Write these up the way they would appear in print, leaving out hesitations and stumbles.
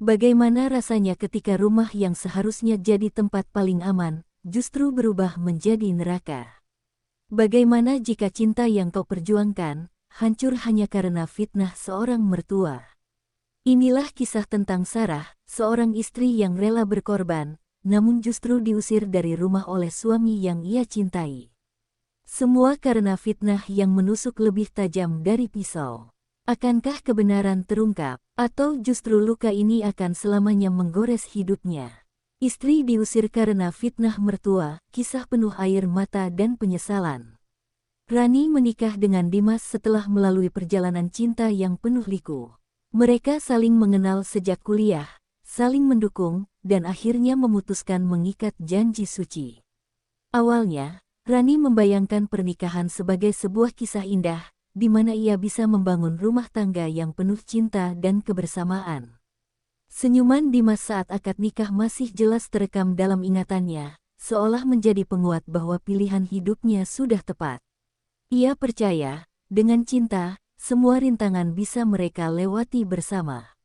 Bagaimana rasanya ketika rumah yang seharusnya jadi tempat paling aman, justru berubah menjadi neraka? Bagaimana jika cinta yang kau perjuangkan, hancur hanya karena fitnah seorang mertua? Inilah kisah tentang Sarah, seorang istri yang rela berkorban, namun justru diusir dari rumah oleh suami yang ia cintai. Semua karena fitnah yang menusuk lebih tajam dari pisau. Akankah kebenaran terungkap, atau justru luka ini akan selamanya menggores hidupnya? Istri diusir karena fitnah mertua, kisah penuh air mata dan penyesalan. Rani menikah dengan Dimas setelah melalui perjalanan cinta yang penuh liku. Mereka saling mengenal sejak kuliah, saling mendukung, dan akhirnya memutuskan mengikat janji suci. Awalnya, Rani membayangkan pernikahan sebagai sebuah kisah indah, di mana ia bisa membangun rumah tangga yang penuh cinta dan kebersamaan. Senyuman Dimas saat akad nikah masih jelas terekam dalam ingatannya, seolah menjadi penguat bahwa pilihan hidupnya sudah tepat. Ia percaya, dengan cinta, semua rintangan bisa mereka lewati bersama.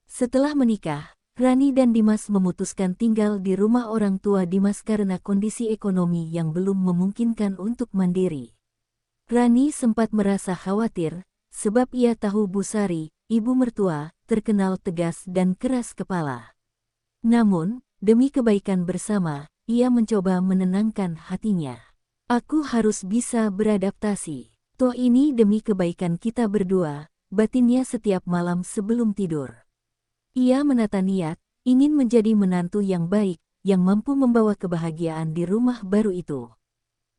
Setelah menikah, Rani dan Dimas memutuskan tinggal di rumah orang tua Dimas karena kondisi ekonomi yang belum memungkinkan untuk mandiri. Rani sempat merasa khawatir, sebab ia tahu Bu Sari, ibu mertua, terkenal tegas dan keras kepala. Namun, demi kebaikan bersama, ia mencoba menenangkan hatinya. Aku harus bisa beradaptasi. Toh ini demi kebaikan kita berdua, batinnya setiap malam sebelum tidur. Ia menata niat, ingin menjadi menantu yang baik, yang mampu membawa kebahagiaan di rumah baru itu.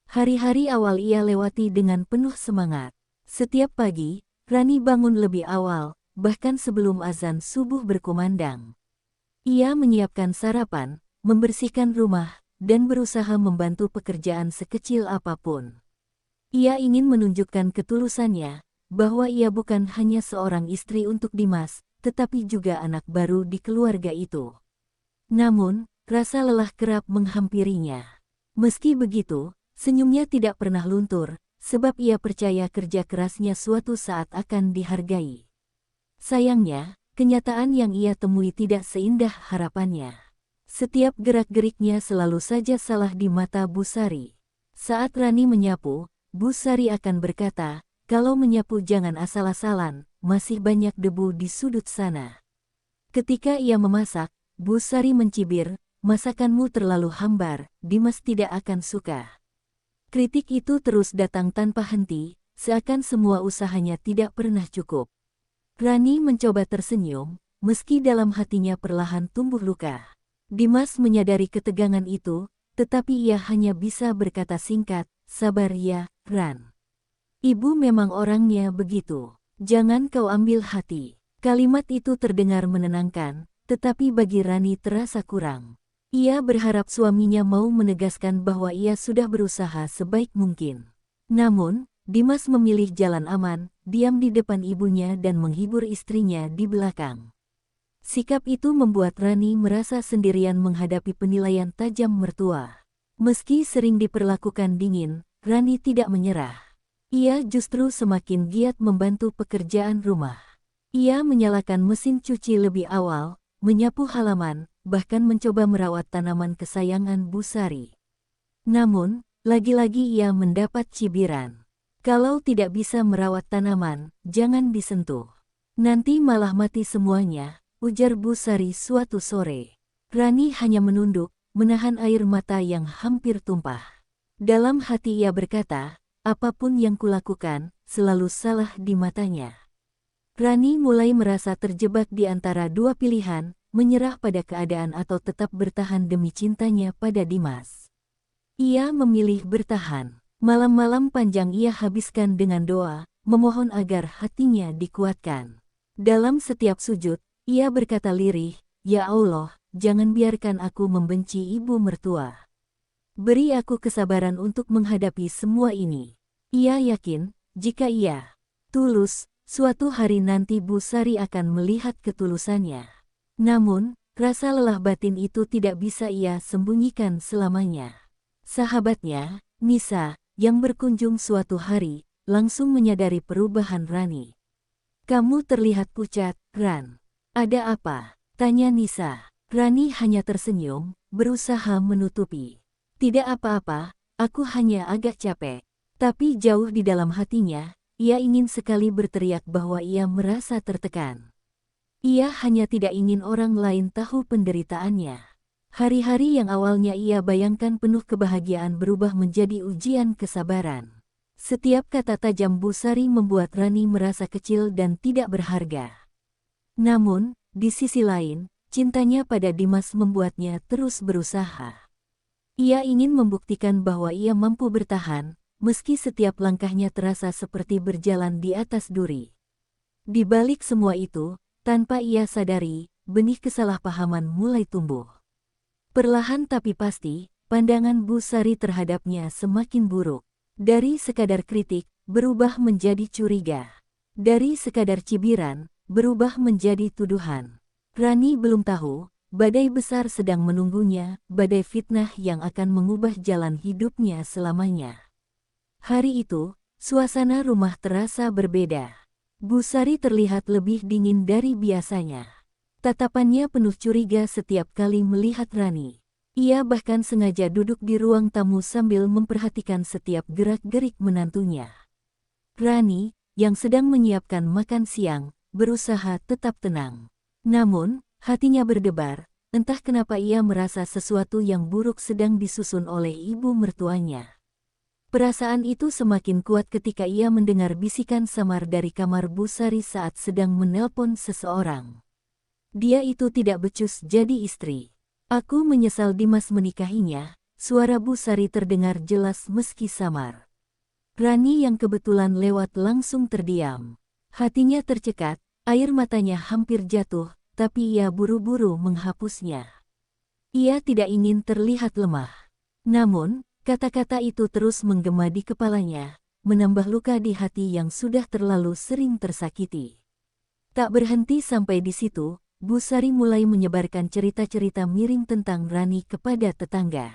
Hari-hari awal ia lewati dengan penuh semangat. Setiap pagi, Rani bangun lebih awal, bahkan sebelum azan subuh berkumandang. Ia menyiapkan sarapan, membersihkan rumah, dan berusaha membantu pekerjaan sekecil apapun. Ia ingin menunjukkan ketulusannya, bahwa ia bukan hanya seorang istri untuk Dimas, tetapi juga anak baru di keluarga itu. Namun, rasa lelah kerap menghampirinya. Meski begitu, senyumnya tidak pernah luntur, sebab ia percaya kerja kerasnya suatu saat akan dihargai. Sayangnya, kenyataan yang ia temui tidak seindah harapannya. Setiap gerak-geriknya selalu saja salah di mata Bu Sari. Saat Rani menyapu, Bu Sari akan berkata, "Kalau menyapu jangan asal-asalan, masih banyak debu di sudut sana." Ketika ia memasak, Bu Sari mencibir, "Masakanmu terlalu hambar, Dimas tidak akan suka." Kritik itu terus datang tanpa henti, seakan semua usahanya tidak pernah cukup. Rani mencoba tersenyum, meski dalam hatinya perlahan tumbuh luka. Dimas menyadari ketegangan itu, tetapi ia hanya bisa berkata singkat, "Sabar ya, Ran. Ibu memang orangnya begitu. Jangan kau ambil hati." Kalimat itu terdengar menenangkan, tetapi bagi Rani terasa kurang. Ia berharap suaminya mau menegaskan bahwa ia sudah berusaha sebaik mungkin. Namun, Dimas memilih jalan aman, diam di depan ibunya dan menghibur istrinya di belakang. Sikap itu membuat Rani merasa sendirian menghadapi penilaian tajam mertua. Meski sering diperlakukan dingin, Rani tidak menyerah. Ia justru semakin giat membantu pekerjaan rumah. Ia menyalakan mesin cuci lebih awal, menyapu halaman, bahkan mencoba merawat tanaman kesayangan Bu Sari. Namun, lagi-lagi ia mendapat cibiran. "Kalau tidak bisa merawat tanaman, jangan disentuh. Nanti malah mati semuanya," ujar Bu Sari suatu sore. Rani hanya menunduk, menahan air mata yang hampir tumpah. Dalam hati ia berkata, "Apapun yang kulakukan, selalu salah di matanya." Rani mulai merasa terjebak di antara dua pilihan, menyerah pada keadaan atau tetap bertahan demi cintanya pada Dimas. Ia memilih bertahan. Malam-malam panjang ia habiskan dengan doa, memohon agar hatinya dikuatkan. Dalam setiap sujud, ia berkata lirih, "Ya Allah, jangan biarkan aku membenci ibu mertua. Beri aku kesabaran untuk menghadapi semua ini." Ia yakin, jika ia tulus, suatu hari nanti Bu Sari akan melihat ketulusannya. Namun, rasa lelah batin itu tidak bisa ia sembunyikan selamanya. Sahabatnya, Nisa, yang berkunjung suatu hari, langsung menyadari perubahan Rani. "Kamu terlihat pucat, Ran. Ada apa?" Tanya Nisa. Rani hanya tersenyum, berusaha menutupi. Tidak apa-apa, aku hanya agak capek. Tapi jauh di dalam hatinya, ia ingin sekali berteriak bahwa ia merasa tertekan. Ia hanya tidak ingin orang lain tahu penderitaannya. Hari-hari yang awalnya ia bayangkan penuh kebahagiaan berubah menjadi ujian kesabaran. Setiap kata tajam Bu Sari membuat Rani merasa kecil dan tidak berharga. Namun, di sisi lain, cintanya pada Dimas membuatnya terus berusaha. Ia ingin membuktikan bahwa ia mampu bertahan, meski setiap langkahnya terasa seperti berjalan di atas duri. Di balik semua itu, tanpa ia sadari, benih kesalahpahaman mulai tumbuh. Perlahan tapi pasti, pandangan Bu Sari terhadapnya semakin buruk. Dari sekadar kritik, berubah menjadi curiga. Dari sekadar cibiran, berubah menjadi tuduhan. Rani belum tahu, badai besar sedang menunggunya, badai fitnah yang akan mengubah jalan hidupnya selamanya. Hari itu, suasana rumah terasa berbeda. Bu Sari terlihat lebih dingin dari biasanya. Tatapannya penuh curiga setiap kali melihat Rani. Ia bahkan sengaja duduk di ruang tamu sambil memperhatikan setiap gerak-gerik menantunya. Rani, yang sedang menyiapkan makan siang, berusaha tetap tenang. Namun, hatinya berdebar, entah kenapa ia merasa sesuatu yang buruk sedang disusun oleh ibu mertuanya. Perasaan itu semakin kuat ketika ia mendengar bisikan samar dari kamar Bu Sari saat sedang menelpon seseorang. Dia itu tidak becus jadi istri. Aku menyesal Dimas menikahinya, suara Bu Sari terdengar jelas meski samar. Rani yang kebetulan lewat langsung terdiam. Hatinya tercekat, air matanya hampir jatuh, tapi ia buru-buru menghapusnya. Ia tidak ingin terlihat lemah. Namun, kata-kata itu terus menggema di kepalanya, menambah luka di hati yang sudah terlalu sering tersakiti. Tak berhenti sampai di situ, Bu Sari mulai menyebarkan cerita-cerita miring tentang Rani kepada tetangga.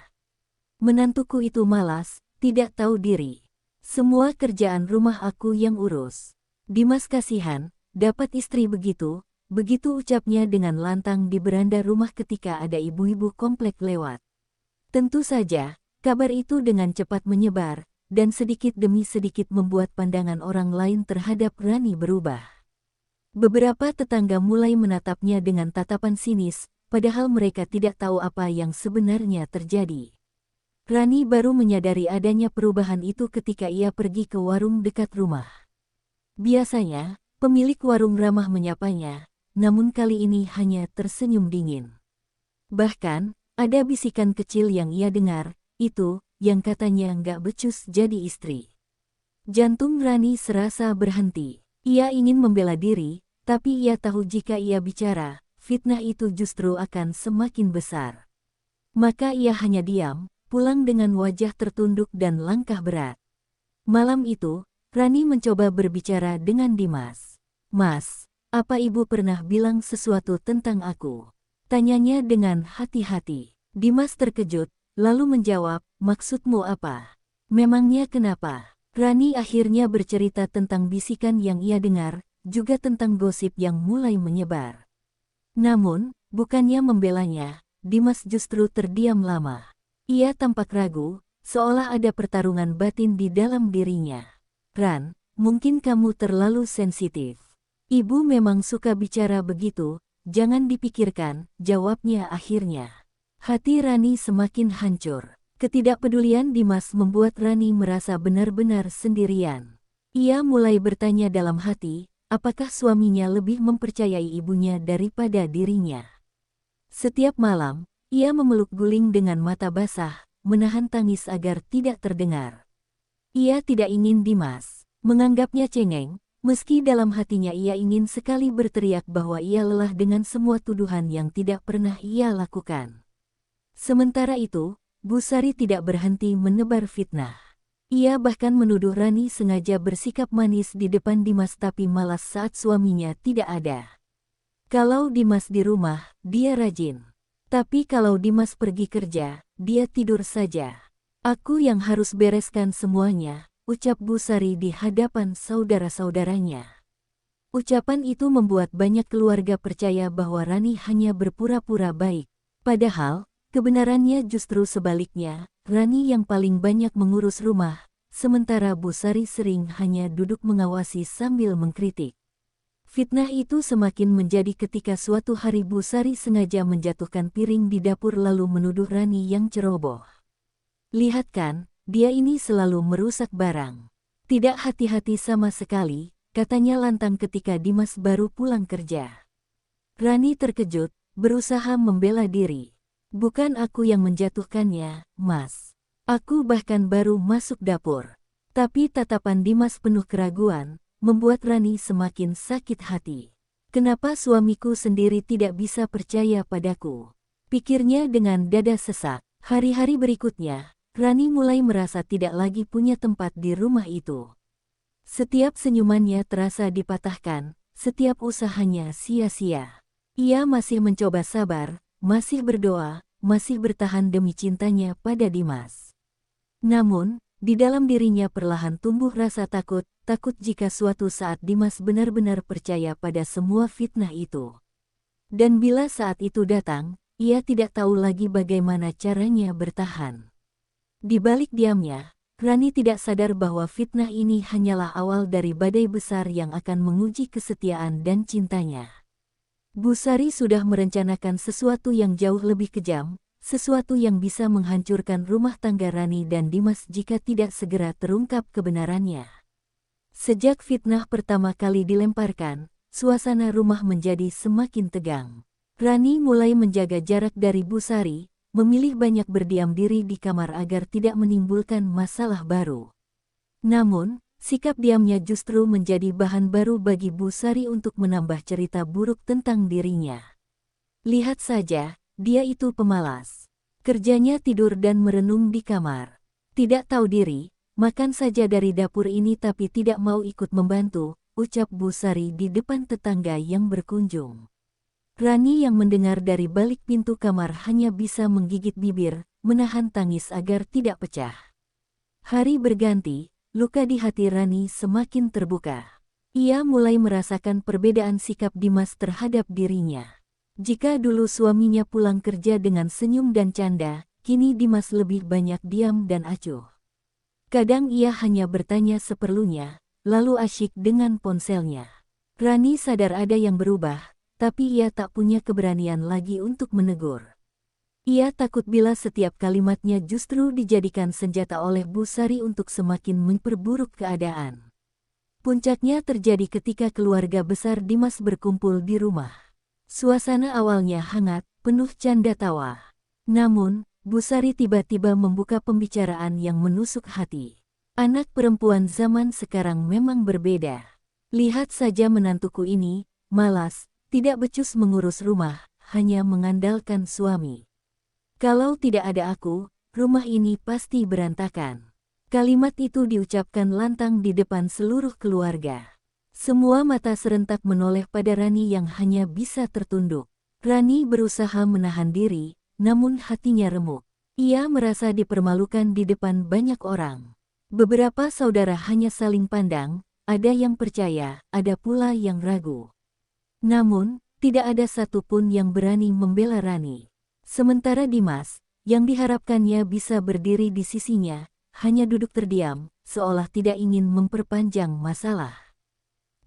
Menantuku itu malas, tidak tahu diri. Semua kerjaan rumah aku yang urus. Dimas kasihan, dapat istri begitu, begitu ucapnya dengan lantang di beranda rumah ketika ada ibu-ibu komplek lewat. Tentu saja, kabar itu dengan cepat menyebar, dan sedikit demi sedikit membuat pandangan orang lain terhadap Rani berubah. Beberapa tetangga mulai menatapnya dengan tatapan sinis, padahal mereka tidak tahu apa yang sebenarnya terjadi. Rani baru menyadari adanya perubahan itu ketika ia pergi ke warung dekat rumah. Biasanya, pemilik warung ramah menyapanya, namun kali ini hanya tersenyum dingin. Bahkan, ada bisikan kecil yang ia dengar, itu, yang katanya nggak becus jadi istri. Jantung Rani serasa berhenti. Ia ingin membela diri, tapi ia tahu jika ia bicara, fitnah itu justru akan semakin besar. Maka ia hanya diam, pulang dengan wajah tertunduk dan langkah berat. Malam itu, Rani mencoba berbicara dengan Dimas. "Mas, apa ibu pernah bilang sesuatu tentang aku?" Tanyanya dengan hati-hati. Dimas terkejut, lalu menjawab, "Maksudmu apa? Memangnya kenapa?" Rani akhirnya bercerita tentang bisikan yang ia dengar, juga tentang gosip yang mulai menyebar. Namun, bukannya membelanya, Dimas justru terdiam lama. Ia tampak ragu, seolah ada pertarungan batin di dalam dirinya. "Ran, mungkin kamu terlalu sensitif. Ibu memang suka bicara begitu, jangan dipikirkan," jawabnya akhirnya. Hati Rani semakin hancur. Ketidakpedulian Dimas membuat Rani merasa benar-benar sendirian. Ia mulai bertanya dalam hati, apakah suaminya lebih mempercayai ibunya daripada dirinya. Setiap malam, ia memeluk guling dengan mata basah, menahan tangis agar tidak terdengar. Ia tidak ingin Dimas menganggapnya cengeng, meski dalam hatinya ia ingin sekali berteriak bahwa ia lelah dengan semua tuduhan yang tidak pernah ia lakukan. Sementara itu, Bu Sari tidak berhenti menebar fitnah. Ia bahkan menuduh Rani sengaja bersikap manis di depan Dimas tapi malas saat suaminya tidak ada. Kalau Dimas di rumah, dia rajin. Tapi kalau Dimas pergi kerja, dia tidur saja. "Aku yang harus bereskan semuanya," ucap Bu Sari di hadapan saudara-saudaranya. Ucapan itu membuat banyak keluarga percaya bahwa Rani hanya berpura-pura baik. Padahal, kebenarannya justru sebaliknya, Rani yang paling banyak mengurus rumah, sementara Bu Sari sering hanya duduk mengawasi sambil mengkritik. Fitnah itu semakin menjadi ketika suatu hari Bu Sari sengaja menjatuhkan piring di dapur lalu menuduh Rani yang ceroboh. Lihat kan, dia ini selalu merusak barang. Tidak hati-hati sama sekali, katanya lantang ketika Dimas baru pulang kerja. Rani terkejut, berusaha membela diri. Bukan aku yang menjatuhkannya, Mas. Aku bahkan baru masuk dapur. Tapi tatapan Dimas penuh keraguan, membuat Rani semakin sakit hati. Kenapa suamiku sendiri tidak bisa percaya padaku? Pikirnya dengan dada sesak. Hari-hari berikutnya, Rani mulai merasa tidak lagi punya tempat di rumah itu. Setiap senyumannya terasa dipatahkan, setiap usahanya sia-sia. Ia masih mencoba sabar, masih berdoa, masih bertahan demi cintanya pada Dimas. Namun, di dalam dirinya perlahan tumbuh rasa takut jika suatu saat Dimas benar-benar percaya pada semua fitnah itu. Dan bila saat itu datang, ia tidak tahu lagi bagaimana caranya bertahan. Di balik diamnya, Rani tidak sadar bahwa fitnah ini hanyalah awal dari badai besar yang akan menguji kesetiaan dan cintanya. Bu Sari sudah merencanakan sesuatu yang jauh lebih kejam, sesuatu yang bisa menghancurkan rumah tangga Rani dan Dimas jika tidak segera terungkap kebenarannya. Sejak fitnah pertama kali dilemparkan, suasana rumah menjadi semakin tegang. Rani mulai menjaga jarak dari Bu Sari, memilih banyak berdiam diri di kamar agar tidak menimbulkan masalah baru. Namun, sikap diamnya justru menjadi bahan baru bagi Bu Sari untuk menambah cerita buruk tentang dirinya. Lihat saja, dia itu pemalas. Kerjanya tidur dan merenung di kamar. Tidak tahu diri, makan saja dari dapur ini tapi tidak mau ikut membantu, ucap Bu Sari di depan tetangga yang berkunjung. Rani yang mendengar dari balik pintu kamar hanya bisa menggigit bibir, menahan tangis agar tidak pecah. Hari berganti, luka di hati Rani semakin terbuka. Ia mulai merasakan perbedaan sikap Dimas terhadap dirinya. Jika dulu suaminya pulang kerja dengan senyum dan canda, kini Dimas lebih banyak diam dan acuh. Kadang ia hanya bertanya seperlunya, lalu asyik dengan ponselnya. Rani sadar ada yang berubah, tapi ia tak punya keberanian lagi untuk menegur. Ia takut bila setiap kalimatnya justru dijadikan senjata oleh Bu Sari untuk semakin memperburuk keadaan. Puncaknya terjadi ketika keluarga besar Dimas berkumpul di rumah. Suasana awalnya hangat, penuh canda tawa. Namun, Bu Sari tiba-tiba membuka pembicaraan yang menusuk hati. Anak perempuan zaman sekarang memang berbeda. Lihat saja menantuku ini, malas, tidak becus mengurus rumah, hanya mengandalkan suami. Kalau tidak ada aku, rumah ini pasti berantakan. Kalimat itu diucapkan lantang di depan seluruh keluarga. Semua mata serentak menoleh pada Rani yang hanya bisa tertunduk. Rani berusaha menahan diri, namun hatinya remuk. Ia merasa dipermalukan di depan banyak orang. Beberapa saudara hanya saling pandang, ada yang percaya, ada pula yang ragu. Namun, tidak ada satupun yang berani membela Rani. Sementara Dimas, yang diharapkannya bisa berdiri di sisinya, hanya duduk terdiam, seolah tidak ingin memperpanjang masalah.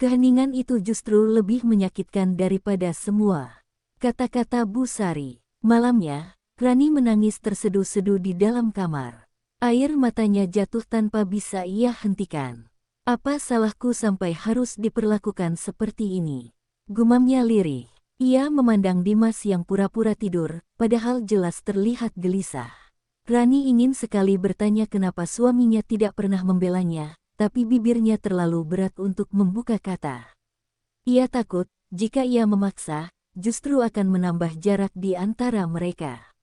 Keheningan itu justru lebih menyakitkan daripada semua. Kata-kata Bu Sari. Malamnya, Rani menangis terseduh-seduh di dalam kamar. Air matanya jatuh tanpa bisa ia hentikan. Apa salahku sampai harus diperlakukan seperti ini? Gumamnya lirih. Ia memandang Dimas yang pura-pura tidur, padahal jelas terlihat gelisah. Rani ingin sekali bertanya kenapa suaminya tidak pernah membelanya, tapi bibirnya terlalu berat untuk membuka kata. Ia takut, jika ia memaksa, justru akan menambah jarak di antara mereka.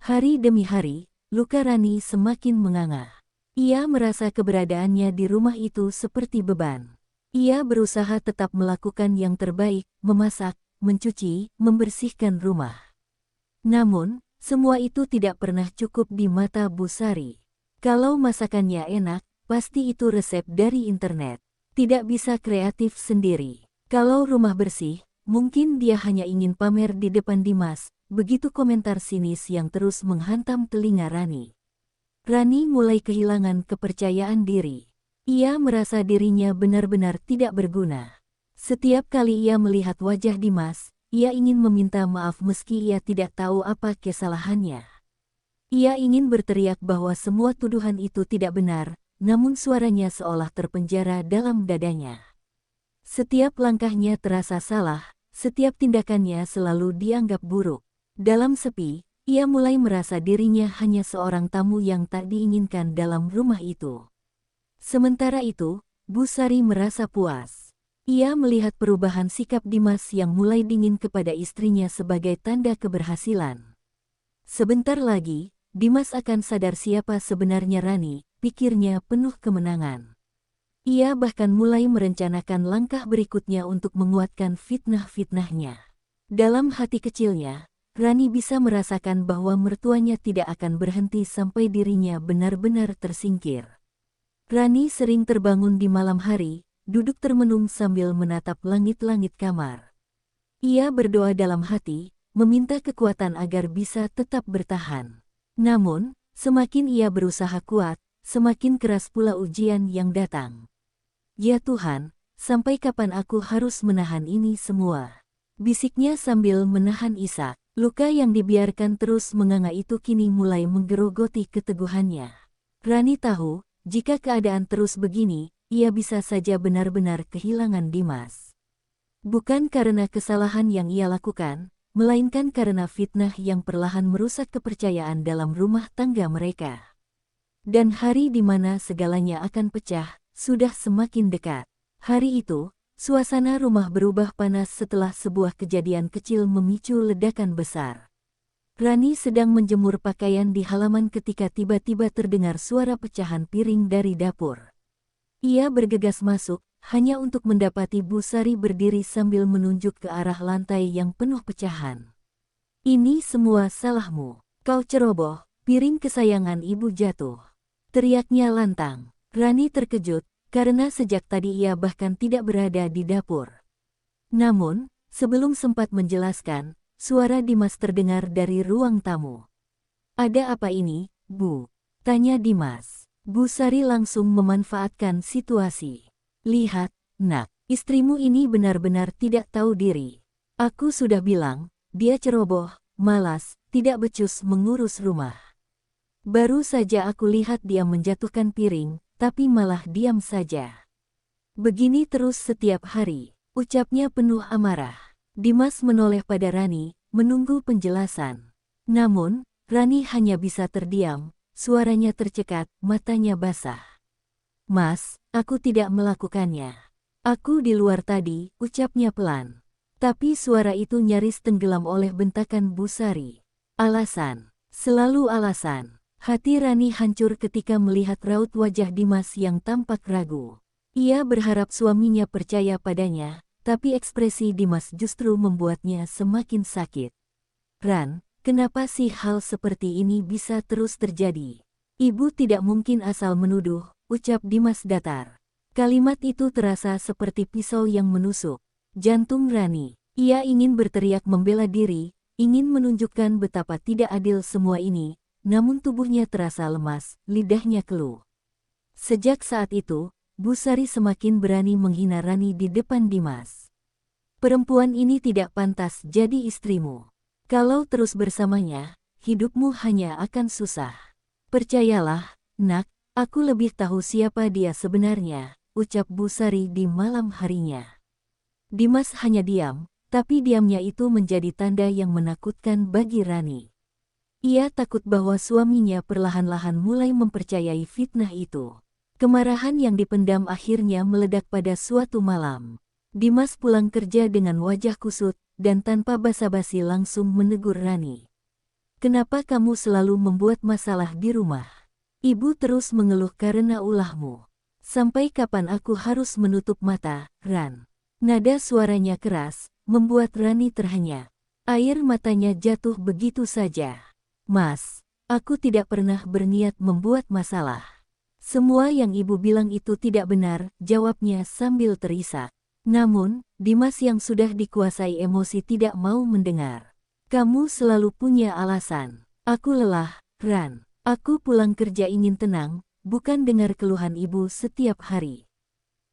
Hari demi hari, luka Rani semakin menganga. Ia merasa keberadaannya di rumah itu seperti beban. Ia berusaha tetap melakukan yang terbaik, memasak, mencuci, membersihkan rumah. Namun, semua itu tidak pernah cukup di mata Bu Sari. Kalau masakannya enak, pasti itu resep dari internet. Tidak bisa kreatif sendiri. Kalau rumah bersih, mungkin dia hanya ingin pamer di depan Dimas, begitu komentar sinis yang terus menghantam telinga Rani. Rani mulai kehilangan kepercayaan diri. Ia merasa dirinya benar-benar tidak berguna. Setiap kali ia melihat wajah Dimas, ia ingin meminta maaf meski ia tidak tahu apa kesalahannya. Ia ingin berteriak bahwa semua tuduhan itu tidak benar, namun suaranya seolah terpenjara dalam dadanya. Setiap langkahnya terasa salah, setiap tindakannya selalu dianggap buruk. Dalam sepi, ia mulai merasa dirinya hanya seorang tamu yang tak diinginkan dalam rumah itu. Sementara itu, Bu Sari merasa puas. Ia melihat perubahan sikap Dimas yang mulai dingin kepada istrinya sebagai tanda keberhasilan. Sebentar lagi, Dimas akan sadar siapa sebenarnya Rani, pikirnya penuh kemenangan. Ia bahkan mulai merencanakan langkah berikutnya untuk menguatkan fitnah-fitnahnya. Dalam hati kecilnya, Rani bisa merasakan bahwa mertuanya tidak akan berhenti sampai dirinya benar-benar tersingkir. Rani sering terbangun di malam hari, duduk termenung sambil menatap langit-langit kamar. Ia berdoa dalam hati, meminta kekuatan agar bisa tetap bertahan. Namun, semakin ia berusaha kuat, semakin keras pula ujian yang datang. Ya Tuhan, sampai kapan aku harus menahan ini semua? Bisiknya sambil menahan isak. Luka yang dibiarkan terus menganga itu kini mulai menggerogoti keteguhannya. Rani tahu, jika keadaan terus begini, ia bisa saja benar-benar kehilangan Dimas. Bukan karena kesalahan yang ia lakukan, melainkan karena fitnah yang perlahan merusak kepercayaan dalam rumah tangga mereka. Dan hari di mana segalanya akan pecah, sudah semakin dekat. Hari itu, suasana rumah berubah panas setelah sebuah kejadian kecil memicu ledakan besar. Rani sedang menjemur pakaian di halaman ketika tiba-tiba terdengar suara pecahan piring dari dapur. Ia bergegas masuk, hanya untuk mendapati Bu Sari berdiri sambil menunjuk ke arah lantai yang penuh pecahan. "Ini semua salahmu. Kau ceroboh, piring kesayangan ibu jatuh," teriaknya lantang. Rani terkejut, karena sejak tadi ia bahkan tidak berada di dapur. Namun, sebelum sempat menjelaskan, suara Dimas terdengar dari ruang tamu. "Ada apa ini, Bu?" tanya Dimas. Bu Sari langsung memanfaatkan situasi. "Lihat, Nak, istrimu ini benar-benar tidak tahu diri. Aku sudah bilang, dia ceroboh, malas, tidak becus mengurus rumah. Baru saja aku lihat dia menjatuhkan piring, tapi malah diam saja. Begini terus setiap hari," ucapnya penuh amarah. Dimas menoleh pada Rani, menunggu penjelasan. Namun, Rani hanya bisa terdiam, suaranya tercekat, matanya basah. "Mas, aku tidak melakukannya. Aku di luar tadi," ucapnya pelan. Tapi suara itu nyaris tenggelam oleh bentakan Bu Sari. "Alasan, selalu alasan." Hati Rani hancur ketika melihat raut wajah Dimas yang tampak ragu. Ia berharap suaminya percaya padanya, tapi ekspresi Dimas justru membuatnya semakin sakit. "Ran, kenapa sih hal seperti ini bisa terus terjadi? Ibu tidak mungkin asal menuduh," ucap Dimas datar. Kalimat itu terasa seperti pisau yang menusuk jantung Rani. Ia ingin berteriak membela diri, ingin menunjukkan betapa tidak adil semua ini, namun tubuhnya terasa lemas, lidahnya keluh. Sejak saat itu, Bu Sari semakin berani menghina Rani di depan Dimas. "Perempuan ini tidak pantas jadi istrimu. Kalau terus bersamanya, hidupmu hanya akan susah. Percayalah, Nak, aku lebih tahu siapa dia sebenarnya," ucap Bu Sari di malam harinya. Dimas hanya diam, tapi diamnya itu menjadi tanda yang menakutkan bagi Rani. Ia takut bahwa suaminya perlahan-lahan mulai mempercayai fitnah itu. Kemarahan yang dipendam akhirnya meledak pada suatu malam. Dimas pulang kerja dengan wajah kusut, dan tanpa basa-basi langsung menegur Rani. "Kenapa kamu selalu membuat masalah di rumah? Ibu terus mengeluh karena ulahmu. Sampai kapan aku harus menutup mata, Ran?" Nada suaranya keras, membuat Rani terhenyak. Air matanya jatuh begitu saja. "Mas, aku tidak pernah berniat membuat masalah. Semua yang ibu bilang itu tidak benar," jawabnya sambil terisak. Namun, Dimas yang sudah dikuasai emosi tidak mau mendengar. Kamu selalu punya alasan. Aku lelah, Ran. Aku pulang kerja ingin tenang, bukan dengar keluhan ibu setiap hari.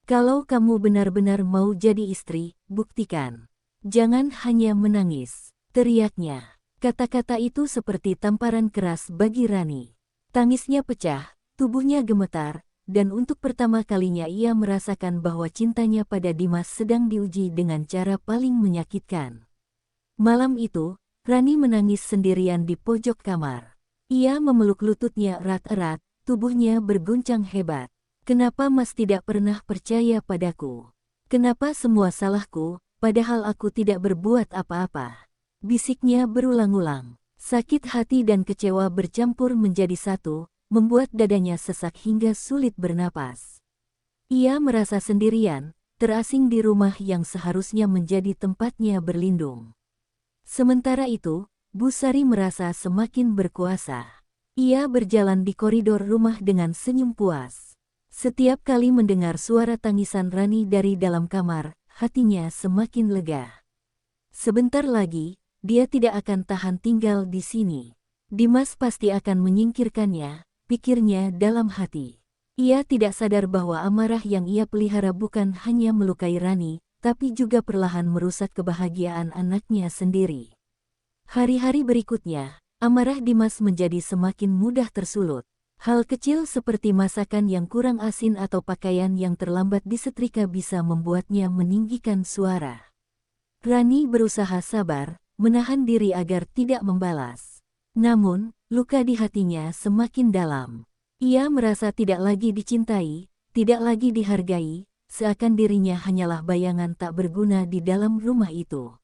Kalau kamu benar-benar mau jadi istri, buktikan. Jangan hanya menangis, teriaknya. Kata-kata itu seperti tamparan keras bagi Rani. Tangisnya pecah, tubuhnya gemetar, dan untuk pertama kalinya ia merasakan bahwa cintanya pada Dimas sedang diuji dengan cara paling menyakitkan. Malam itu, Rani menangis sendirian di pojok kamar. Ia memeluk lututnya erat-erat, tubuhnya berguncang hebat. Kenapa Mas tidak pernah percaya padaku? Kenapa semua salahku, padahal aku tidak berbuat apa-apa? Bisiknya berulang-ulang. Sakit hati dan kecewa bercampur menjadi satu, membuat dadanya sesak hingga sulit bernapas. Ia merasa sendirian, terasing di rumah yang seharusnya menjadi tempatnya berlindung. Sementara itu, Bu Sari merasa semakin berkuasa. Ia berjalan di koridor rumah dengan senyum puas. Setiap kali mendengar suara tangisan Rani dari dalam kamar, hatinya semakin lega. Sebentar lagi, dia tidak akan tahan tinggal di sini. Dimas pasti akan menyingkirkannya, pikirnya dalam hati. Ia tidak sadar bahwa amarah yang ia pelihara bukan hanya melukai Rani, tapi juga perlahan merusak kebahagiaan anaknya sendiri. Hari-hari berikutnya, amarah Dimas menjadi semakin mudah tersulut. Hal kecil seperti masakan yang kurang asin atau pakaian yang terlambat disetrika bisa membuatnya meninggikan suara. Rani berusaha sabar, menahan diri agar tidak membalas. Namun, luka di hatinya semakin dalam. Ia merasa tidak lagi dicintai, tidak lagi dihargai, seakan dirinya hanyalah bayangan tak berguna di dalam rumah itu.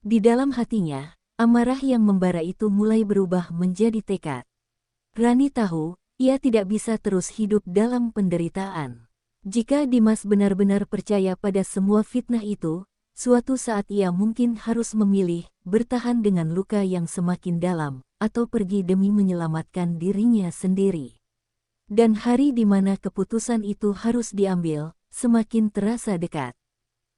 Di dalam hatinya, amarah yang membara itu mulai berubah menjadi tekad. Rani tahu, ia tidak bisa terus hidup dalam penderitaan. Jika Dimas benar-benar percaya pada semua fitnah itu, suatu saat ia mungkin harus memilih bertahan dengan luka yang semakin dalam, atau pergi demi menyelamatkan dirinya sendiri. Dan hari di mana keputusan itu harus diambil, semakin terasa dekat.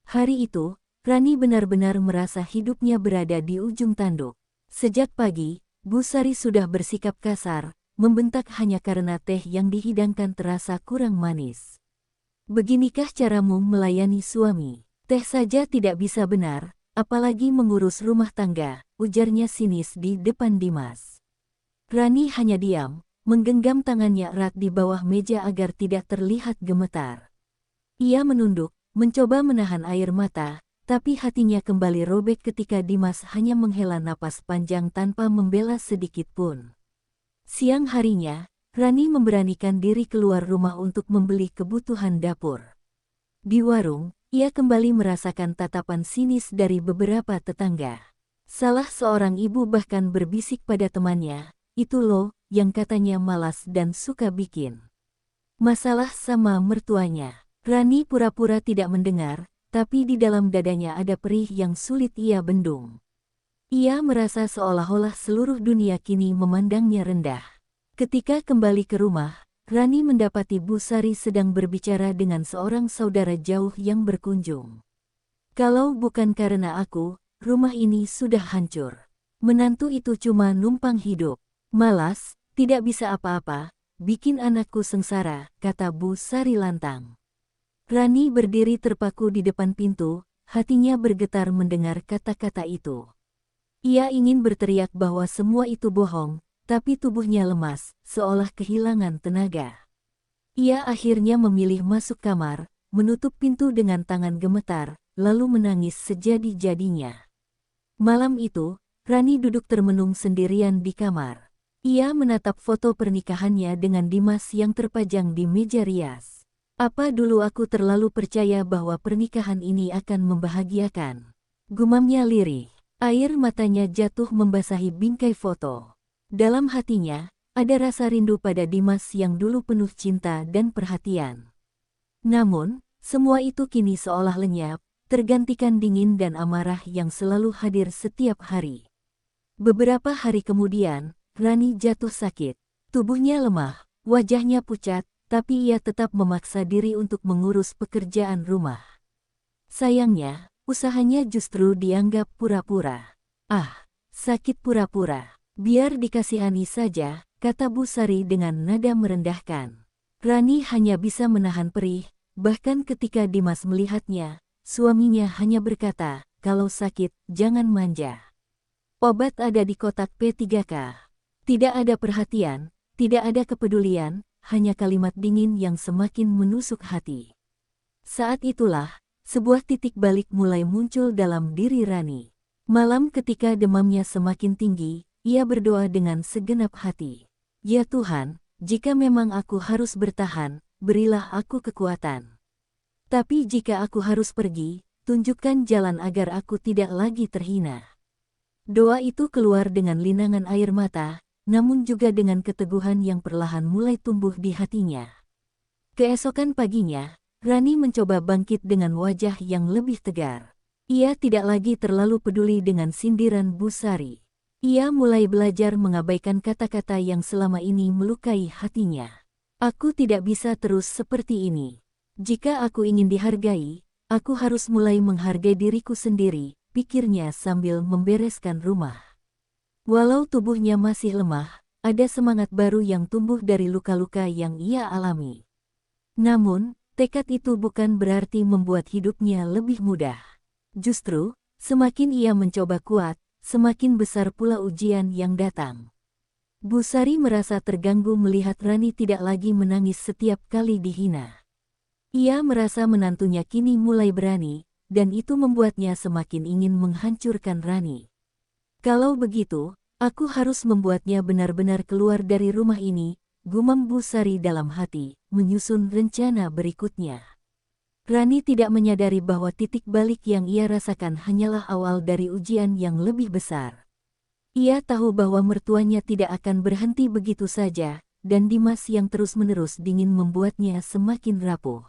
Hari itu, Rani benar-benar merasa hidupnya berada di ujung tanduk. Sejak pagi, Bu Sari sudah bersikap kasar, membentak hanya karena teh yang dihidangkan terasa kurang manis. Beginikah caramu melayani suami? Teh saja tidak bisa benar, apalagi mengurus rumah tangga, ujarnya sinis di depan Dimas. Rani hanya diam, menggenggam tangannya erat di bawah meja agar tidak terlihat gemetar. Ia menunduk, mencoba menahan air mata, tapi hatinya kembali robek ketika Dimas hanya menghela napas panjang tanpa membela sedikit pun. Siang harinya, Rani memberanikan diri keluar rumah untuk membeli kebutuhan dapur. Di warung, ia kembali merasakan tatapan sinis dari beberapa tetangga. Salah seorang ibu bahkan berbisik pada temannya, "Itu loh, yang katanya malas dan suka bikin masalah sama mertuanya." Rani pura-pura tidak mendengar, tapi di dalam dadanya ada perih yang sulit ia bendung. Ia merasa seolah-olah seluruh dunia kini memandangnya rendah. Ketika kembali ke rumah, Rani mendapati Bu Sari sedang berbicara dengan seorang saudara jauh yang berkunjung. "Kalau bukan karena aku, rumah ini sudah hancur. Menantu itu cuma numpang hidup. Malas, tidak bisa apa-apa, bikin anakku sengsara," kata Bu Sari lantang. Rani berdiri terpaku di depan pintu, hatinya bergetar mendengar kata-kata itu. Ia ingin berteriak bahwa semua itu bohong, tapi tubuhnya lemas, seolah kehilangan tenaga. Ia akhirnya memilih masuk kamar, menutup pintu dengan tangan gemetar, lalu menangis sejadi-jadinya. Malam itu, Rani duduk termenung sendirian di kamar. Ia menatap foto pernikahannya dengan Dimas yang terpajang di meja rias. "Apa dulu aku terlalu percaya bahwa pernikahan ini akan membahagiakan?" gumamnya lirih. Air matanya jatuh membasahi bingkai foto. Dalam hatinya, ada rasa rindu pada Dimas yang dulu penuh cinta dan perhatian. Namun, semua itu kini seolah lenyap, tergantikan dingin dan amarah yang selalu hadir setiap hari. Beberapa hari kemudian, Rani jatuh sakit. Tubuhnya lemah, wajahnya pucat, tapi ia tetap memaksa diri untuk mengurus pekerjaan rumah. Sayangnya, usahanya justru dianggap pura-pura. Ah, sakit pura-pura. Biar dikasihani saja, kata Bu Sari dengan nada merendahkan. Rani hanya bisa menahan perih, bahkan ketika Dimas melihatnya, suaminya hanya berkata, kalau sakit, jangan manja. Obat ada di kotak P3K. Tidak ada perhatian, tidak ada kepedulian, hanya kalimat dingin yang semakin menusuk hati. Saat itulah, sebuah titik balik mulai muncul dalam diri Rani. Malam ketika demamnya semakin tinggi, ia berdoa dengan segenap hati. Ya Tuhan, jika memang aku harus bertahan, berilah aku kekuatan. Tapi jika aku harus pergi, tunjukkan jalan agar aku tidak lagi terhina. Doa itu keluar dengan linangan air mata, namun juga dengan keteguhan yang perlahan mulai tumbuh di hatinya. Keesokan paginya, Rani mencoba bangkit dengan wajah yang lebih tegar. Ia tidak lagi terlalu peduli dengan sindiran Bu Sari. Ia mulai belajar mengabaikan kata-kata yang selama ini melukai hatinya. Aku tidak bisa terus seperti ini. Jika aku ingin dihargai, aku harus mulai menghargai diriku sendiri, pikirnya sambil membereskan rumah. Walau tubuhnya masih lemah, ada semangat baru yang tumbuh dari luka-luka yang ia alami. Namun, tekad itu bukan berarti membuat hidupnya lebih mudah. Justru, semakin ia mencoba kuat, semakin besar pula ujian yang datang. Bu Sari merasa terganggu melihat Rani tidak lagi menangis setiap kali dihina. Ia merasa menantunya kini mulai berani, dan itu membuatnya semakin ingin menghancurkan Rani. Kalau begitu, aku harus membuatnya benar-benar keluar dari rumah ini, gumam Bu Sari dalam hati, menyusun rencana berikutnya. Rani tidak menyadari bahwa titik balik yang ia rasakan hanyalah awal dari ujian yang lebih besar. Ia tahu bahwa mertuanya tidak akan berhenti begitu saja, dan Dimas yang terus-menerus dingin membuatnya semakin rapuh.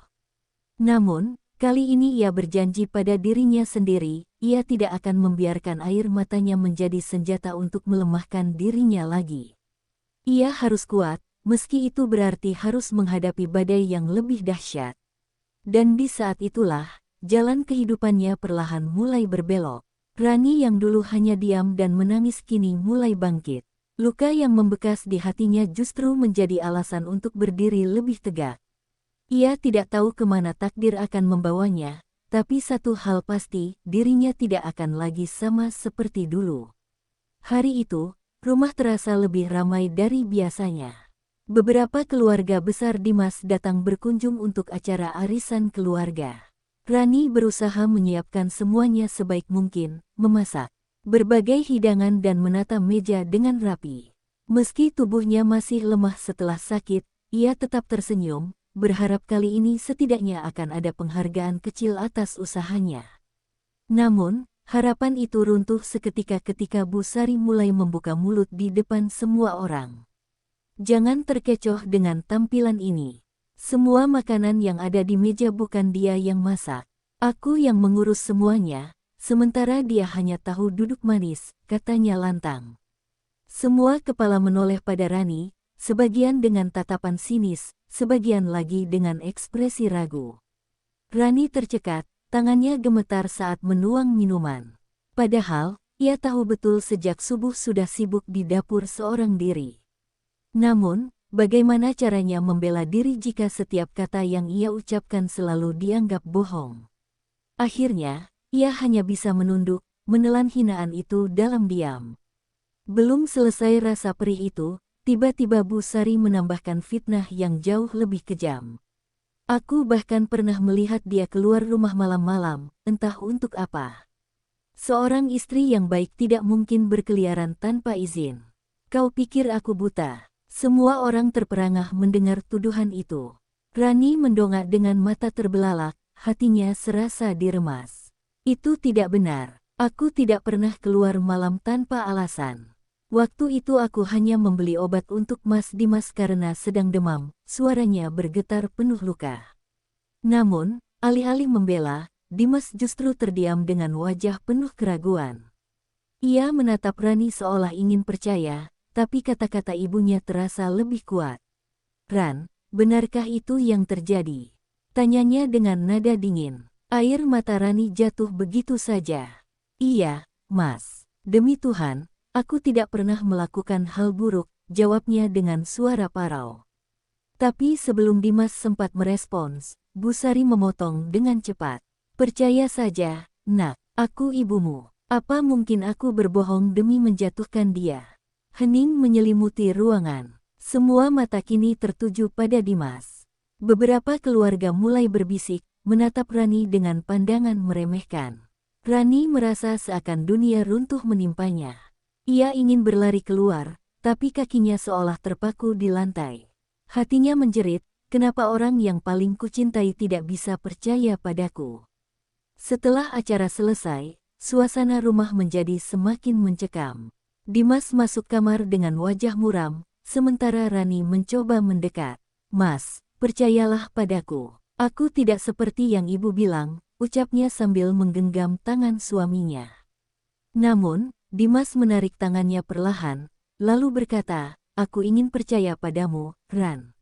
Namun, kali ini ia berjanji pada dirinya sendiri, ia tidak akan membiarkan air matanya menjadi senjata untuk melemahkan dirinya lagi. Ia harus kuat, meski itu berarti harus menghadapi badai yang lebih dahsyat. Dan di saat itulah, jalan kehidupannya perlahan mulai berbelok. Rani yang dulu hanya diam dan menangis kini mulai bangkit. Luka yang membekas di hatinya justru menjadi alasan untuk berdiri lebih tegak. Ia tidak tahu kemana takdir akan membawanya, tapi satu hal pasti, dirinya tidak akan lagi sama seperti dulu. Hari itu, rumah terasa lebih ramai dari biasanya. Beberapa keluarga besar Dimas datang berkunjung untuk acara arisan keluarga. Rani berusaha menyiapkan semuanya sebaik mungkin, memasak berbagai hidangan dan menata meja dengan rapi. Meski tubuhnya masih lemah setelah sakit, ia tetap tersenyum, berharap kali ini setidaknya akan ada penghargaan kecil atas usahanya. Namun, harapan itu runtuh seketika ketika Bu Sari mulai membuka mulut di depan semua orang. Jangan terkecoh dengan tampilan ini. Semua makanan yang ada di meja bukan dia yang masak. Aku yang mengurus semuanya, sementara dia hanya tahu duduk manis, katanya lantang. Semua kepala menoleh pada Rani, sebagian dengan tatapan sinis, sebagian lagi dengan ekspresi ragu. Rani tercekat, tangannya gemetar saat menuang minuman. Padahal, ia tahu betul sejak subuh sudah sibuk di dapur seorang diri. Namun, bagaimana caranya membela diri jika setiap kata yang ia ucapkan selalu dianggap bohong? Akhirnya, ia hanya bisa menunduk, menelan hinaan itu dalam diam. Belum selesai rasa perih itu, tiba-tiba Bu Sari menambahkan fitnah yang jauh lebih kejam. Aku bahkan pernah melihat dia keluar rumah malam-malam, entah untuk apa. Seorang istri yang baik tidak mungkin berkeliaran tanpa izin. Kau pikir aku buta? Semua orang terperangah mendengar tuduhan itu. Rani mendongak dengan mata terbelalak, hatinya serasa diremas. Itu tidak benar. Aku tidak pernah keluar malam tanpa alasan. Waktu itu aku hanya membeli obat untuk Mas Dimas karena sedang demam, suaranya bergetar penuh luka. Namun, alih-alih membela, Dimas justru terdiam dengan wajah penuh keraguan. Ia menatap Rani seolah ingin percaya, tapi kata-kata ibunya terasa lebih kuat. Ran, benarkah itu yang terjadi? Tanyanya dengan nada dingin. Air mata Rani jatuh begitu saja. Iya, Mas. Demi Tuhan, aku tidak pernah melakukan hal buruk, jawabnya dengan suara parau. Tapi sebelum Dimas sempat merespons, Bu Sari memotong dengan cepat. Percaya saja, Nak, aku ibumu. Apa mungkin aku berbohong demi menjatuhkan dia? Hening menyelimuti ruangan. Semua mata kini tertuju pada Dimas. Beberapa keluarga mulai berbisik, menatap Rani dengan pandangan meremehkan. Rani merasa seakan dunia runtuh menimpanya. Ia ingin berlari keluar, tapi kakinya seolah terpaku di lantai. Hatinya menjerit, kenapa orang yang paling kucintai tidak bisa percaya padaku? Setelah acara selesai, suasana rumah menjadi semakin mencekam. Dimas masuk kamar dengan wajah muram, sementara Rani mencoba mendekat. Mas, percayalah padaku. Aku tidak seperti yang ibu bilang, ucapnya sambil menggenggam tangan suaminya. Namun, Dimas menarik tangannya perlahan, lalu berkata, aku ingin percaya padamu, Ran.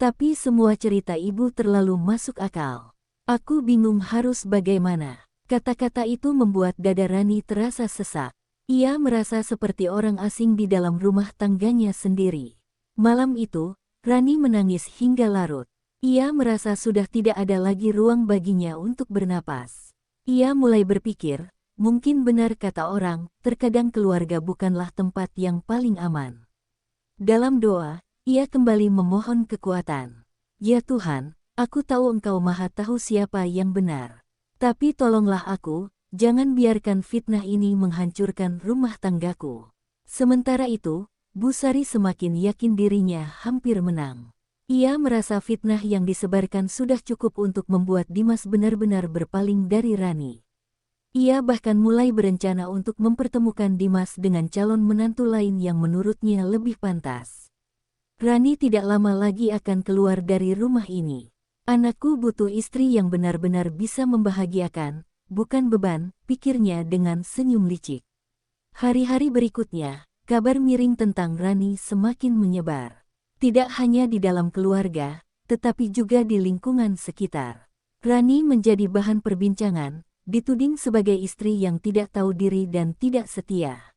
Tapi semua cerita ibu terlalu masuk akal. Aku bingung harus bagaimana. Kata-kata itu membuat dada Rani terasa sesak. Ia merasa seperti orang asing di dalam rumah tangganya sendiri. Malam itu, Rani menangis hingga larut. Ia merasa sudah tidak ada lagi ruang baginya untuk bernapas. Ia mulai berpikir, mungkin benar kata orang, terkadang keluarga bukanlah tempat yang paling aman. Dalam doa, ia kembali memohon kekuatan. Ya Tuhan, aku tahu Engkau Maha Tahu siapa yang benar. Tapi tolonglah aku, jangan biarkan fitnah ini menghancurkan rumah tanggaku. Sementara itu, Bu Sari semakin yakin dirinya hampir menang. Ia merasa fitnah yang disebarkan sudah cukup untuk membuat Dimas benar-benar berpaling dari Rani. Ia bahkan mulai berencana untuk mempertemukan Dimas dengan calon menantu lain yang menurutnya lebih pantas. Rani tidak lama lagi akan keluar dari rumah ini. Anakku butuh istri yang benar-benar bisa membahagiakan, bukan beban, pikirnya dengan senyum licik. Hari-hari berikutnya, kabar miring tentang Rani semakin menyebar. Tidak hanya di dalam keluarga, tetapi juga di lingkungan sekitar. Rani menjadi bahan perbincangan, dituding sebagai istri yang tidak tahu diri dan tidak setia.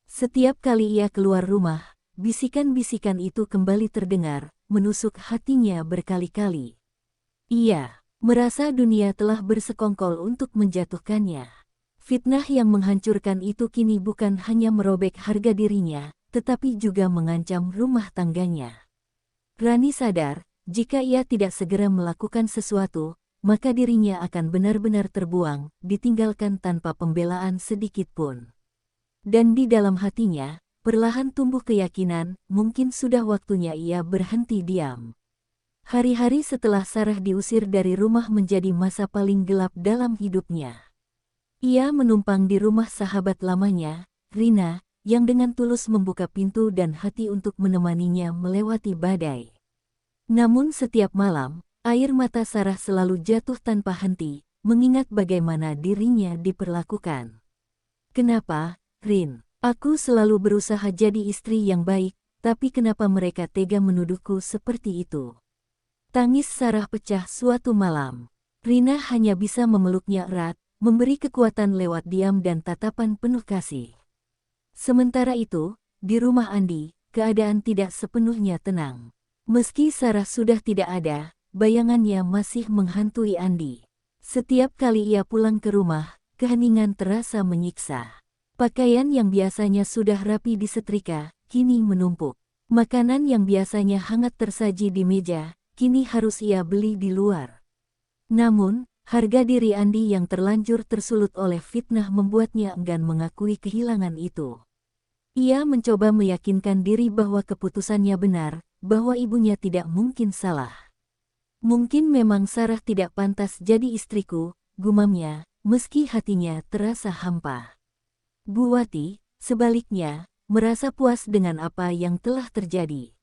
Setiap kali ia keluar rumah, bisikan-bisikan itu kembali terdengar, menusuk hatinya berkali-kali. Ia merasa dunia telah bersekongkol untuk menjatuhkannya. Fitnah yang menghancurkan itu kini bukan hanya merobek harga dirinya, tetapi juga mengancam rumah tangganya. Rani sadar, jika ia tidak segera melakukan sesuatu, maka dirinya akan benar-benar terbuang, ditinggalkan tanpa pembelaan sedikit pun. Dan di dalam hatinya, perlahan tumbuh keyakinan, mungkin sudah waktunya ia berhenti diam. Hari-hari setelah Sarah diusir dari rumah menjadi masa paling gelap dalam hidupnya. Ia menumpang di rumah sahabat lamanya, Rina, yang dengan tulus membuka pintu dan hati untuk menemaninya melewati badai. Namun setiap malam, air mata Sarah selalu jatuh tanpa henti, mengingat bagaimana dirinya diperlakukan. Kenapa, Rin? Aku selalu berusaha jadi istri yang baik, tapi kenapa mereka tega menuduhku seperti itu? Tangis Sarah pecah suatu malam. Rina hanya bisa memeluknya erat, memberi kekuatan lewat diam dan tatapan penuh kasih. Sementara itu, di rumah Andi, keadaan tidak sepenuhnya tenang. Meski Sarah sudah tidak ada, bayangannya masih menghantui Andi. Setiap kali ia pulang ke rumah, keheningan terasa menyiksa. Pakaian yang biasanya sudah rapi disetrika, kini menumpuk. Makanan yang biasanya hangat tersaji di meja, kini harus ia beli di luar. Namun, harga diri Andi yang terlanjur tersulut oleh fitnah membuatnya enggan mengakui kehilangan itu. Ia mencoba meyakinkan diri bahwa keputusannya benar, bahwa ibunya tidak mungkin salah. Mungkin memang Sarah tidak pantas jadi istriku, gumamnya, meski hatinya terasa hampa. Bu Wati, sebaliknya, merasa puas dengan apa yang telah terjadi.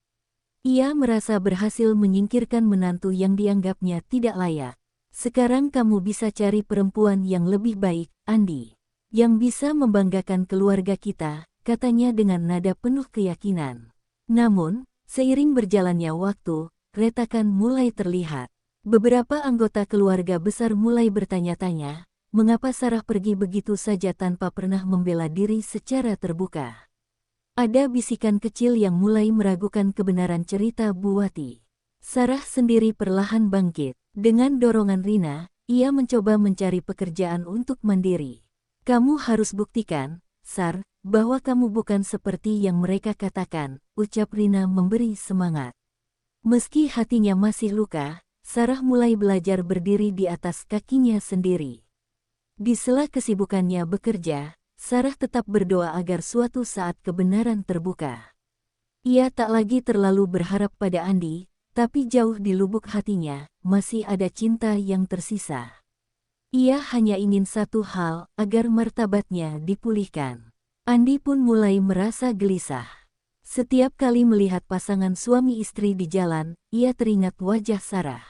Ia merasa berhasil menyingkirkan menantu yang dianggapnya tidak layak. Sekarang kamu bisa cari perempuan yang lebih baik, Andi. Yang bisa membanggakan keluarga kita, katanya dengan nada penuh keyakinan. Namun, seiring berjalannya waktu, retakan mulai terlihat. Beberapa anggota keluarga besar mulai bertanya-tanya, mengapa Sarah pergi begitu saja tanpa pernah membela diri secara terbuka. Ada bisikan kecil yang mulai meragukan kebenaran cerita Bu Wati. Sarah sendiri perlahan bangkit. Dengan dorongan Rina, ia mencoba mencari pekerjaan untuk mandiri. Kamu harus buktikan, Sar, bahwa kamu bukan seperti yang mereka katakan, ucap Rina memberi semangat. Meski hatinya masih luka, Sarah mulai belajar berdiri di atas kakinya sendiri. Di sela kesibukannya bekerja, Sarah tetap berdoa agar suatu saat kebenaran terbuka. Ia tak lagi terlalu berharap pada Andi, tapi jauh di lubuk hatinya, masih ada cinta yang tersisa. Ia hanya ingin satu hal, agar martabatnya dipulihkan. Andi pun mulai merasa gelisah. Setiap kali melihat pasangan suami istri di jalan, ia teringat wajah Sarah.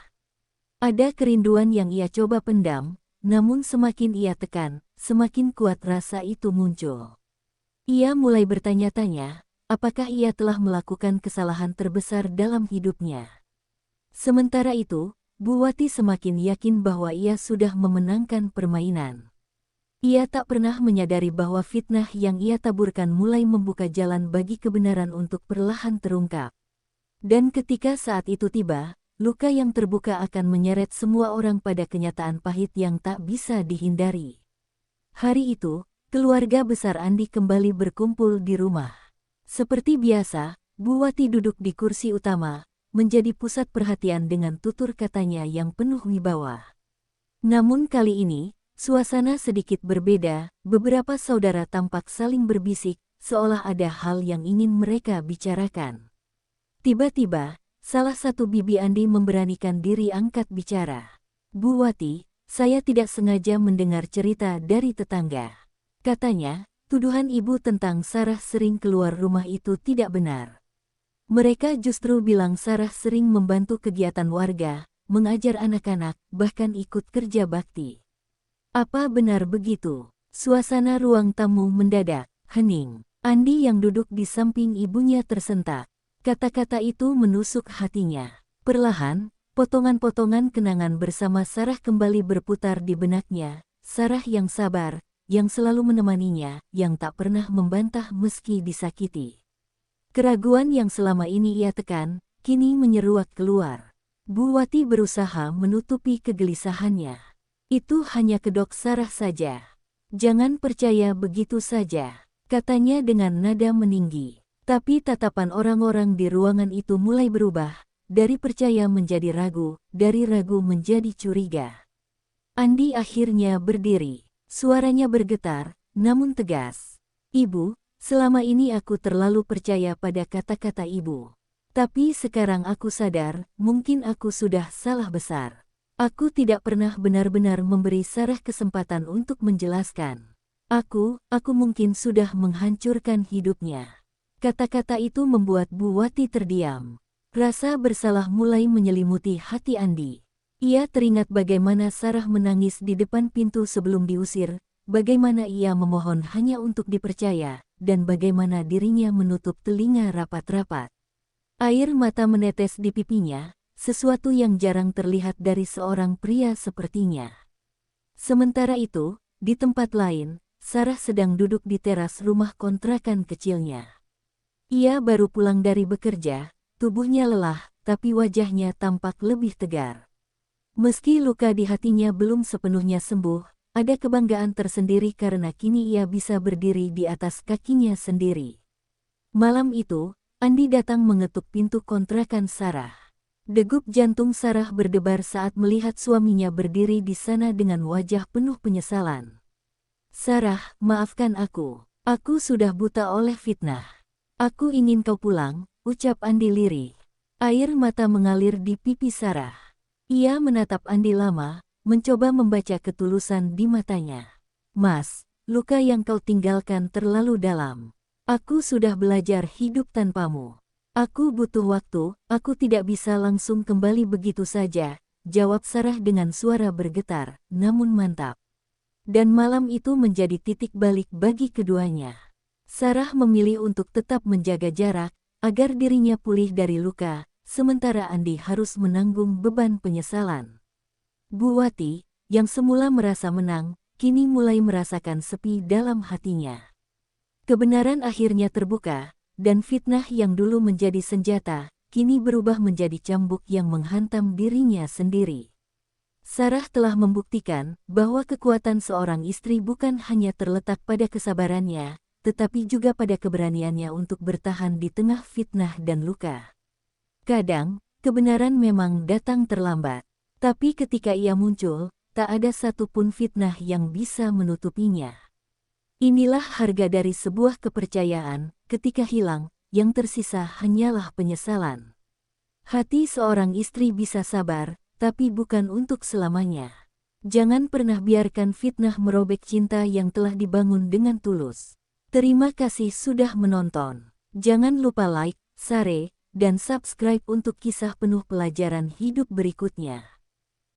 Ada kerinduan yang ia coba pendam, namun semakin ia tekan, semakin kuat rasa itu muncul. Ia mulai bertanya-tanya, apakah ia telah melakukan kesalahan terbesar dalam hidupnya. Sementara itu, Bu Wati semakin yakin bahwa ia sudah memenangkan permainan. Ia tak pernah menyadari bahwa fitnah yang ia taburkan mulai membuka jalan bagi kebenaran untuk perlahan terungkap. Dan ketika saat itu tiba, luka yang terbuka akan menyeret semua orang pada kenyataan pahit yang tak bisa dihindari. Hari itu, keluarga besar Andi kembali berkumpul di rumah. Seperti biasa, Bu Wati duduk di kursi utama, menjadi pusat perhatian dengan tutur katanya yang penuh wibawa. Namun kali ini, suasana sedikit berbeda, beberapa saudara tampak saling berbisik, seolah ada hal yang ingin mereka bicarakan. Tiba-tiba, salah satu bibi Andi memberanikan diri angkat bicara. Bu Wati, saya tidak sengaja mendengar cerita dari tetangga. Katanya, tuduhan ibu tentang Sarah sering keluar rumah itu tidak benar. Mereka justru bilang Sarah sering membantu kegiatan warga, mengajar anak-anak, bahkan ikut kerja bakti. Apa benar begitu? Suasana ruang tamu mendadak hening. Andi yang duduk di samping ibunya tersentak. Kata-kata itu menusuk hatinya. Perlahan, potongan-potongan kenangan bersama Sarah kembali berputar di benaknya. Sarah yang sabar, yang selalu menemaninya, yang tak pernah membantah meski disakiti. Keraguan yang selama ini ia tekan, kini menyeruak keluar. Bu Wati berusaha menutupi kegelisahannya. Itu hanya kedok Sarah saja. Jangan percaya begitu saja, katanya dengan nada meninggi. Tapi tatapan orang-orang di ruangan itu mulai berubah, dari percaya menjadi ragu, dari ragu menjadi curiga. Andi akhirnya berdiri, suaranya bergetar, namun tegas. Ibu, selama ini aku terlalu percaya pada kata-kata ibu. Tapi sekarang aku sadar, mungkin aku sudah salah besar. Aku tidak pernah benar-benar memberi Sarah kesempatan untuk menjelaskan. Aku mungkin sudah menghancurkan hidupnya. Kata-kata itu membuat Bu Wati terdiam. Rasa bersalah mulai menyelimuti hati Andi. Ia teringat bagaimana Sarah menangis di depan pintu sebelum diusir, bagaimana ia memohon hanya untuk dipercaya, dan bagaimana dirinya menutup telinga rapat-rapat. Air mata menetes di pipinya, sesuatu yang jarang terlihat dari seorang pria sepertinya. Sementara itu, di tempat lain, Sarah sedang duduk di teras rumah kontrakan kecilnya. Ia baru pulang dari bekerja, tubuhnya lelah, tapi wajahnya tampak lebih tegar. Meski luka di hatinya belum sepenuhnya sembuh, ada kebanggaan tersendiri karena kini ia bisa berdiri di atas kakinya sendiri. Malam itu, Andi datang mengetuk pintu kontrakan Sarah. Degup jantung Sarah berdebar saat melihat suaminya berdiri di sana dengan wajah penuh penyesalan. Sarah, maafkan aku. Aku sudah buta oleh fitnah. Aku ingin kau pulang, ucap Andi lirih. Air mata mengalir di pipi Sarah. Ia menatap Andi lama, mencoba membaca ketulusan di matanya. Mas, luka yang kau tinggalkan terlalu dalam. Aku sudah belajar hidup tanpamu. Aku butuh waktu, aku tidak bisa langsung kembali begitu saja, jawab Sarah dengan suara bergetar, namun mantap. Dan malam itu menjadi titik balik bagi keduanya. Sarah memilih untuk tetap menjaga jarak, agar dirinya pulih dari luka, sementara Andi harus menanggung beban penyesalan. Bu Wati, yang semula merasa menang, kini mulai merasakan sepi dalam hatinya. Kebenaran akhirnya terbuka, dan fitnah yang dulu menjadi senjata, kini berubah menjadi cambuk yang menghantam dirinya sendiri. Sarah telah membuktikan bahwa kekuatan seorang istri bukan hanya terletak pada kesabarannya, tetapi juga pada keberaniannya untuk bertahan di tengah fitnah dan luka. Kadang, kebenaran memang datang terlambat, tapi ketika ia muncul, tak ada satupun fitnah yang bisa menutupinya. Inilah harga dari sebuah kepercayaan, ketika hilang, yang tersisa hanyalah penyesalan. Hati seorang istri bisa sabar, tapi bukan untuk selamanya. Jangan pernah biarkan fitnah merobek cinta yang telah dibangun dengan tulus. Terima kasih sudah menonton. Jangan lupa like, share, dan subscribe untuk kisah penuh pelajaran hidup berikutnya.